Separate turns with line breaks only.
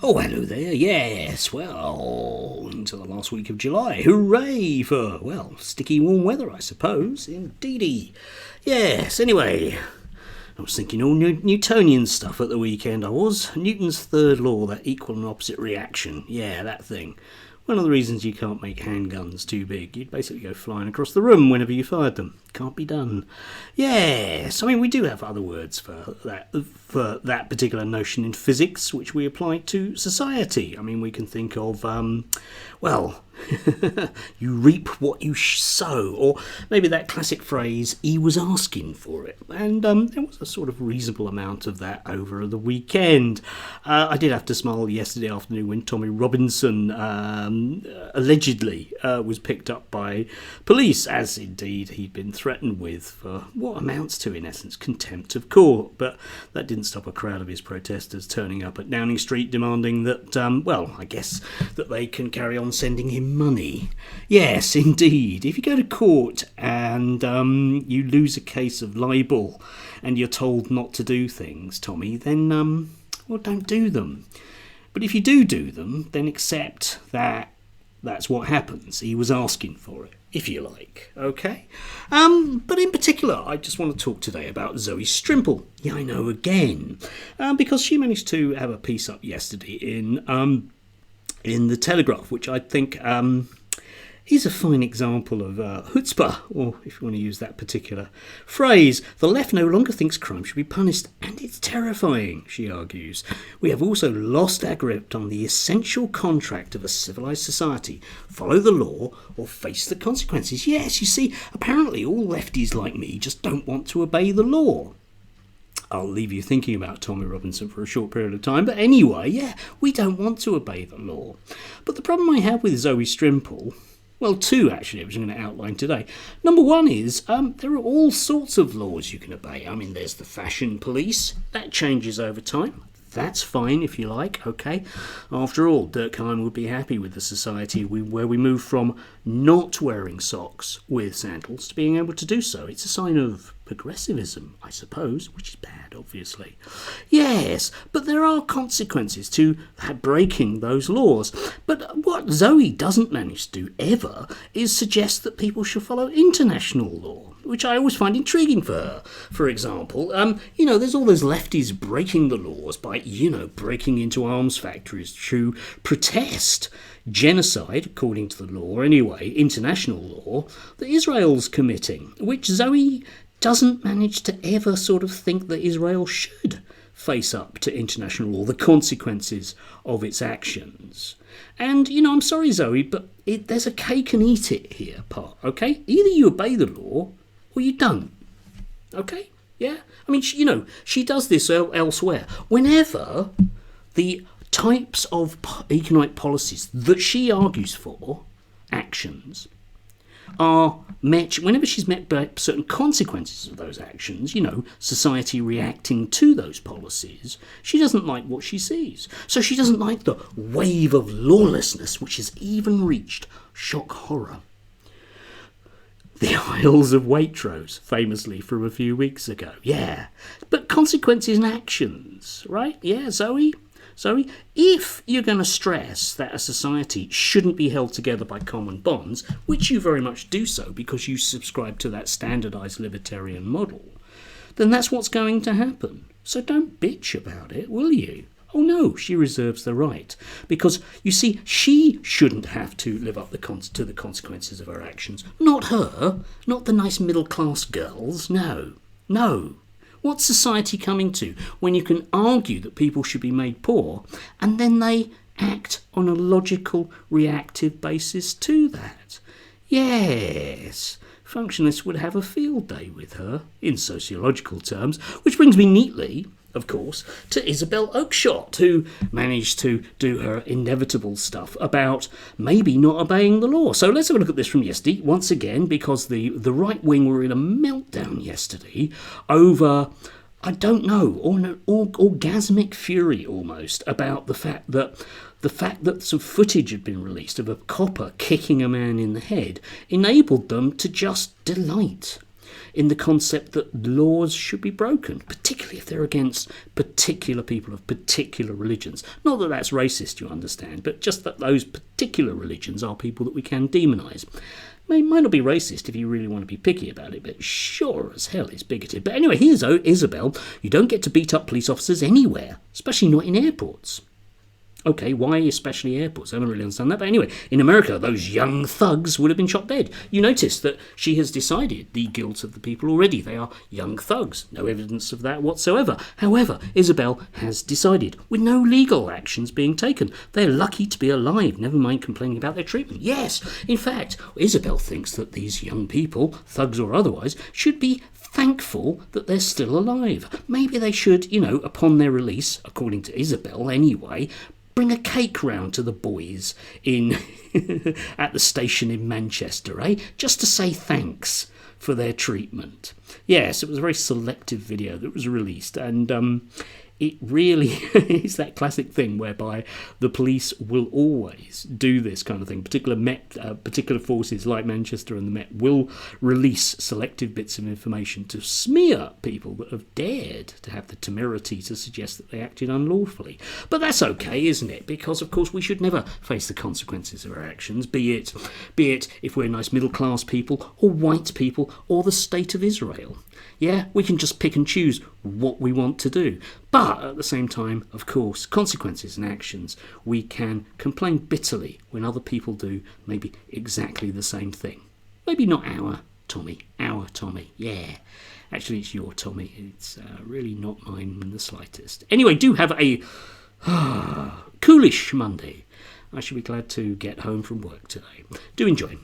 Oh, hello there. Yes, well, into the last week of July. Hooray for, well, sticky warm weather, I suppose. Indeedy. Yes, anyway, I was thinking all Newtonian stuff at the weekend, I was. Newton's third law, that equal and opposite reaction. Yeah, that thing. One of the reasons you can't make handguns too big. You'd basically go flying across the room whenever you fired them. Can't be done. Yes, I mean, we do have other words for that particular notion in physics, which we apply to society. I mean, we can think of, well, you reap what you sow, or maybe that classic phrase, he was asking for it. And there was a sort of reasonable amount of that over the weekend. I did have to smile yesterday afternoon when Tommy Robinson allegedly was picked up by police, as indeed he'd been threatened with for what amounts to, in essence, contempt of court. But that didn't stop a crowd of his protesters turning up at Downing Street demanding that, well, I guess that they can carry on sending him money. Yes, indeed. If you go to court and you lose a case of libel and you're told not to do things, Tommy, then, well, don't do them. But if you do them, then accept that that's what happens. He was asking for it, if you like, okay? But in particular, I just want to talk today about Zoe Strimple. Yeah, I know, again. Because she managed to have a piece up yesterday in the Telegraph, which I think is a fine example of chutzpah, or if you want to use that particular phrase. The left no longer thinks crime should be punished, and it's terrifying, she argues. We have also lost our grip on the essential contract of a civilised society. Follow the law or face the consequences. Yes, you see, apparently all lefties like me just don't want to obey the law. I'll leave you thinking about Tommy Robinson for a short period of time. But anyway, yeah, we don't want to obey the law. But the problem I have with Zoe Strimple, well, two actually, which I'm going to outline today. Number one is there are all sorts of laws you can obey. I mean, there's the fashion police. That changes over time. That's fine if you like, okay? After all, Durkheim would be happy with the society where we move from not wearing socks with sandals to being able to do so. It's a sign of progressivism, I suppose, which is bad, obviously. Yes, but there are consequences to breaking those laws. But what Zoe doesn't manage to do ever is suggest that people should follow international law, which I always find intriguing for her. For example, there's all those lefties breaking the laws by, breaking into arms factories to protest genocide, according to the law anyway, international law, that Israel's committing, which Zoe doesn't manage to ever sort of think that Israel should face up to international law, the consequences of its actions. And, I'm sorry, Zoe, but there's a cake and eat it here part, okay? Either you obey the law or you don't, okay? Yeah? I mean, she does this elsewhere. Whenever the types of economic policies that she argues for, actions, are met, whenever she's met by certain consequences of those actions, society reacting to those policies, she doesn't like what she sees. So she doesn't like the wave of lawlessness which has even reached, shock horror, the Isles of Waitrose, famously from a few weeks ago. Yeah, but consequences and actions, right? Yeah, Zoe, if you're going to stress that a society shouldn't be held together by common bonds, which you very much do so because you subscribe to that standardised libertarian model, then that's what's going to happen. So don't bitch about it, will you? Oh no, she reserves the right. Because, you see, she shouldn't have to live up to the consequences of her actions. Not her, not the nice middle-class girls, no. What's society coming to when you can argue that people should be made poor and then they act on a logical, reactive basis to that? Yes, functionalists would have a field day with her, in sociological terms, which brings me neatly, of course, to Isabel Oakeshott, who managed to do her inevitable stuff about maybe not obeying the law. So let's have a look at this from yesterday, once again, because the right wing were in a meltdown yesterday over, I don't know, orgasmic fury almost, about the fact that some footage had been released of a copper kicking a man in the head enabled them to just delight. in the concept that laws should be broken, particularly if they're against particular people of particular religions. Not that that's racist, you understand, but just that those particular religions are people that we can demonise. Might not be racist if you really want to be picky about it, but sure as hell is bigoted. But anyway, here's Isabel. You don't get to beat up police officers anywhere, especially not in airports. Okay, why especially airports? I don't really understand that. But anyway, in America, those young thugs would have been shot dead. You notice that she has decided the guilt of the people already. They are young thugs. No evidence of that whatsoever. However, Isabel has decided, with no legal actions being taken. They're lucky to be alive, never mind complaining about their treatment. Yes, in fact, Isabel thinks that these young people, thugs or otherwise, should be thankful that they're still alive. Maybe they should, upon their release, according to Isabel anyway, bring a cake round to the boys in at the station in Manchester, just to say thanks for their treatment. Yes, it was a very selective video that was released, and it really is that classic thing whereby the police will always do this kind of thing. Particular forces like Manchester and the Met will release selective bits of information to smear people that have dared to have the temerity to suggest that they acted unlawfully. But that's okay, isn't it? Because, of course, we should never face the consequences of our actions, be it if we're nice middle-class people or white people or the State of Israel. Yeah, we can just pick and choose what we want to do. But at the same time, of course, consequences and actions, we can complain bitterly when other people do maybe exactly the same thing. Maybe not our Tommy. Yeah. Actually, it's your Tommy. It's really not mine in the slightest. Anyway, do have a coolish Monday. I shall be glad to get home from work today. Do enjoy.